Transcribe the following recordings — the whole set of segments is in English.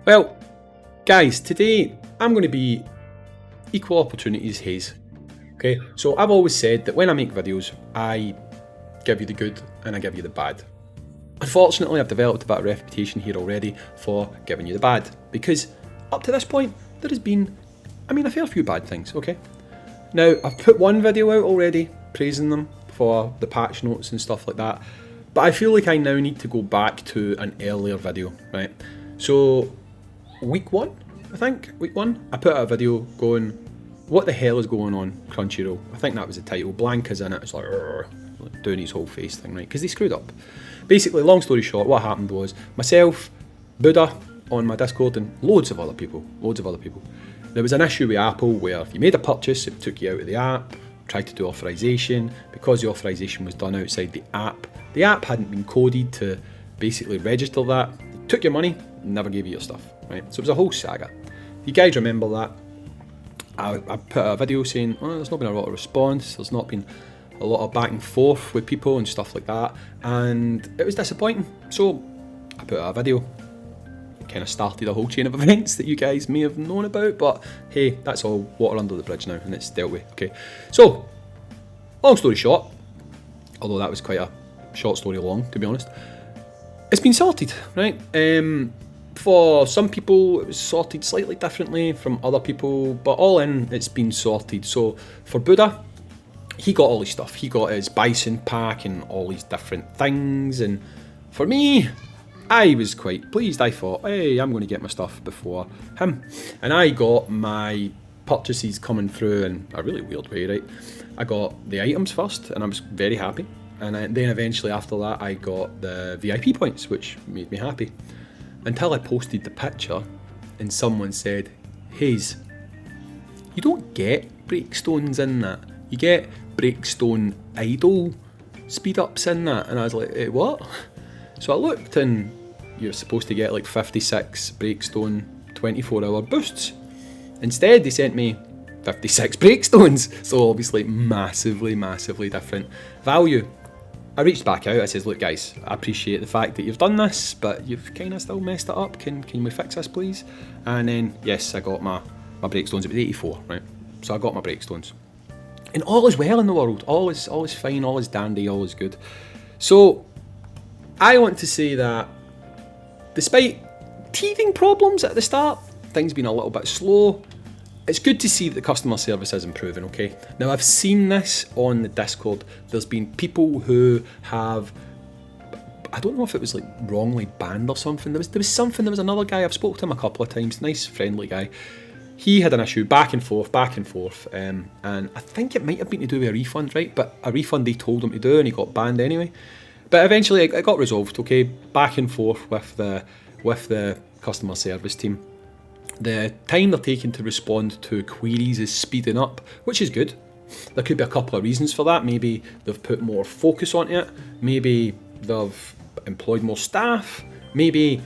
Well, guys, today I'm going to be equal opportunities Hayes. Okay, so I've always said that when I make videos, I give you the good and I give you the bad. Unfortunately, I've developed a bit of reputation here already for giving you the bad, because up to this point, there has been, a fair few bad things, okay? Now, I've put one video out already, praising them for the patch notes and stuff like that, but I feel like I now need to go back to an earlier video, right? So, week one, I put out a video going, what the hell is going on, Crunchyroll? I think that was the title. Blanca's in it, it's like doing his whole face thing, right? Because they screwed up. Basically, long story short, what happened was myself, Buddha on my Discord, and loads of other people. There was an issue with Apple where if you made a purchase, it took you out of the app, tried to do authorization. Because the authorization was done outside the app hadn't been coded to basically register that. It took your money, never gave you your stuff, right? So it was a whole saga. You guys remember that? I put out a video saying, there's not been a lot of response, there's not been a lot of back and forth with people and stuff like that, and it was disappointing. So I put out a video. It kind of started a whole chain of events that you guys may have known about, but hey, that's all water under the bridge now and it's dealt with. Okay, so long story short, although that was quite a short story long, to be honest, it's been sorted, right? For some people it was sorted slightly differently from other people, but all in, it's been sorted. So for Buddha, he got all his stuff. He got his bison pack and all these different things, and for me, I was quite pleased. I thought, hey, I'm going to get my stuff before him, and I got my purchases coming through in a really weird way, right? I got the items first and I was very happy, and then eventually after that I got the VIP points, which made me happy. Until I posted the picture and someone said, Hayes, you don't get breakstones in that. You get breakstone idle speed ups in that. And I was like, what? So I looked and you're supposed to get like 56 breakstone 24-hour boosts. Instead, they sent me 56 breakstones. So obviously massively different value. I reached back out, I said, look guys, I appreciate the fact that you've done this, but you've kind of still messed it up, can we fix this please? And then, yes, I got my breakstones, it was 84, right? So I got my breakstones. And all is well in the world, all is fine, all is dandy, all is good. So, I want to say that, despite teething problems at the start, things been a little bit slow, it's good to see that the customer service is improving, okay? Now, I've seen this on the Discord. There's been people who have, I don't know if it was like wrongly banned or something. There was another guy, I've spoken to him a couple of times, nice, friendly guy. He had an issue back and forth, and I think it might have been to do with a refund, right? But a refund they told him to do and he got banned anyway. But eventually it got resolved, okay? Back and forth with the customer service team. The time they're taking to respond to queries is speeding up, which is good. There could be a couple of reasons for that. Maybe they've put more focus on it. Maybe they've employed more staff. Maybe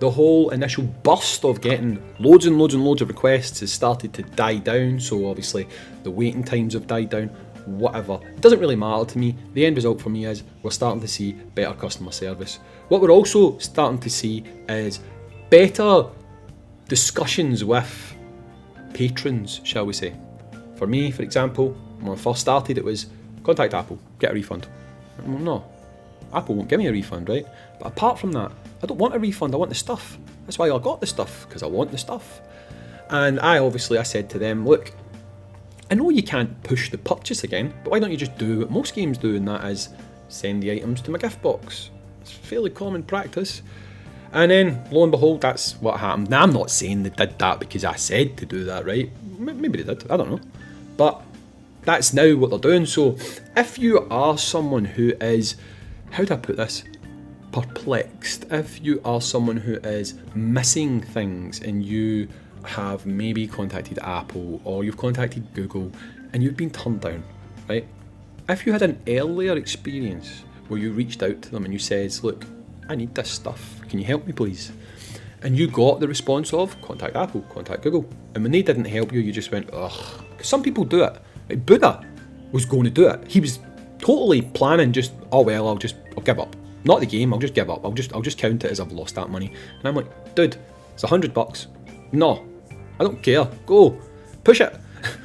the whole initial burst of getting loads and loads of requests has started to die down. So obviously the waiting times have died down. Whatever. It doesn't really matter to me. The end result for me is we're starting to see better customer service. What we're also starting to see is better discussions with patrons, shall we say. For me, for example, when I first started, it was contact Apple, get a refund. Well, no, Apple won't give me a refund, right? But apart from that, I don't want a refund, I want the stuff. That's why I got the stuff, because I want the stuff. And I said to them, look, I know you can't push the purchase again, but why don't you just do what most games do, and that is send the items to my gift box. It's fairly common practice. And then, lo and behold, that's what happened. Now, I'm not saying they did that because I said to do that, right? Maybe they did, I don't know. But that's now what they're doing. So, if you are someone who is, how do I put this? Perplexed. If you are someone who is missing things and you have maybe contacted Apple or you've contacted Google and you've been turned down, right? If you had an earlier experience where you reached out to them and you said, look, I need this stuff, can you help me please? And you got the response of, contact Apple, contact Google. And when they didn't help you, you just went, ugh. Because some people do it. Like Buddha was going to do it. He was totally planning just, oh well, I'll give up. Not the game, I'll just give up. I'll just count it as I've lost that money. And I'm like, dude, It's $100. No, I don't care. Go, push it.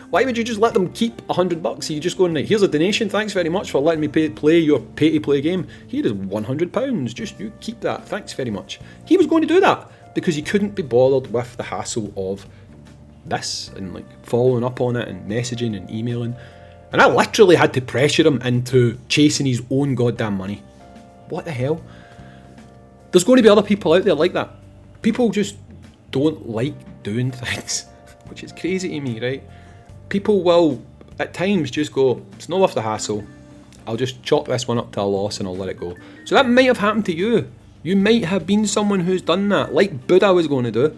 Why would you just let them keep $100? You just going like, here's a donation, thanks very much for letting me play your pay-to-play game. Here is £100, just you keep that, thanks very much. He was going to do that because he couldn't be bothered with the hassle of this and like following up on it and messaging and emailing. And I literally had to pressure him into chasing his own goddamn money. What the hell? There's going to be other people out there like that. People just don't like doing things, which is crazy to me, right? People will, at times, just go, it's not worth the hassle. I'll just chalk this one up to a loss and I'll let it go. So that might have happened to you. You might have been someone who's done that, like Buddha was going to do.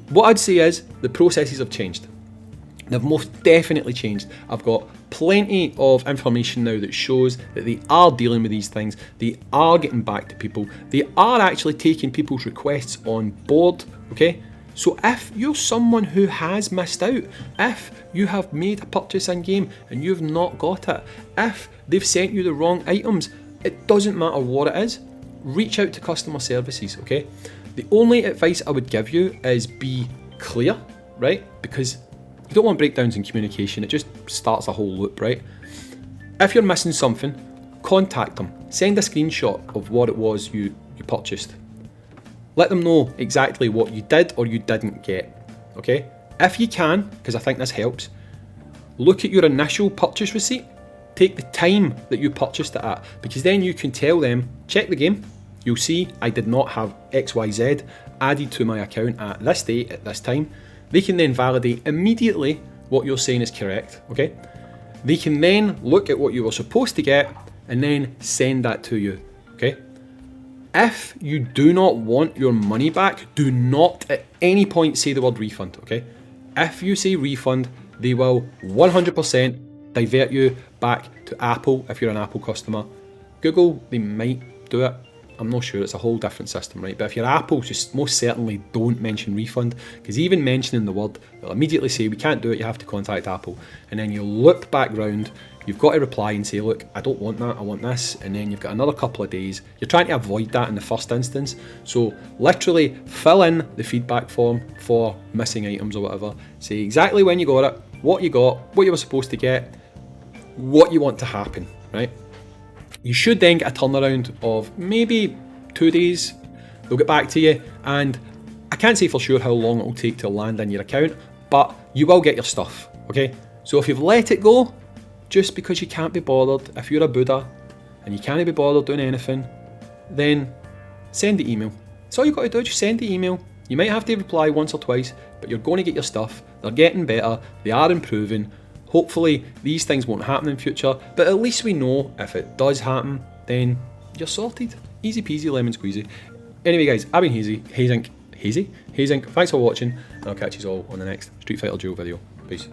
What I'd say is, the processes have changed. They've most definitely changed. I've got plenty of information now that shows that they are dealing with these things. They are getting back to people. They are actually taking people's requests on board, okay? So if you're someone who has missed out, if you have made a purchase in game and you've not got it, if they've sent you the wrong items, it doesn't matter what it is, reach out to customer services, okay? The only advice I would give you is be clear, right? Because you don't want breakdowns in communication, it just starts a whole loop, right? If you're missing something, contact them. Send a screenshot of what it was you purchased. Let them know exactly what you did or you didn't get, okay? If you can, because I think this helps, look at your initial purchase receipt. Take the time that you purchased it at, because then you can tell them, check the game, you'll see I did not have XYZ added to my account at this date, at this time. They can then validate immediately what you're saying is correct, okay? They can then look at what you were supposed to get and then send that to you, okay? If you do not want your money back, do not at any point say the word refund, okay? If you say refund, they will 100% divert you back to Apple if you're an Apple customer. Google, they might do it. I'm not sure, it's a whole different system, right? But if you're Apple, just most certainly don't mention refund, because even mentioning the word, they'll immediately say, we can't do it, you have to contact Apple. And then you look back round, you've got to reply and say, look, I don't want that, I want this. And then you've got another couple of days. You're trying to avoid that in the first instance. So literally fill in the feedback form for missing items or whatever. Say exactly when you got it, what you got, what you were supposed to get, what you want to happen, right? You should then get a turnaround of maybe 2 days. They'll get back to you, and I can't say for sure how long it will take to land in your account, but you will get your stuff, okay? So if you've let it go, just because you can't be bothered, if you're a Buddha and you can't be bothered doing anything, then send the email. That's all you've got to do, just send the email. You might have to reply once or twice, but you're going to get your stuff. They're getting better, they are improving. Hopefully these things won't happen in future, but at least we know if it does happen, then you're sorted. Easy peasy, lemon squeezy. Anyway guys, I've been Hayzink. Thanks for watching, and I'll catch you all on the next Street Fighter Duel video. Peace.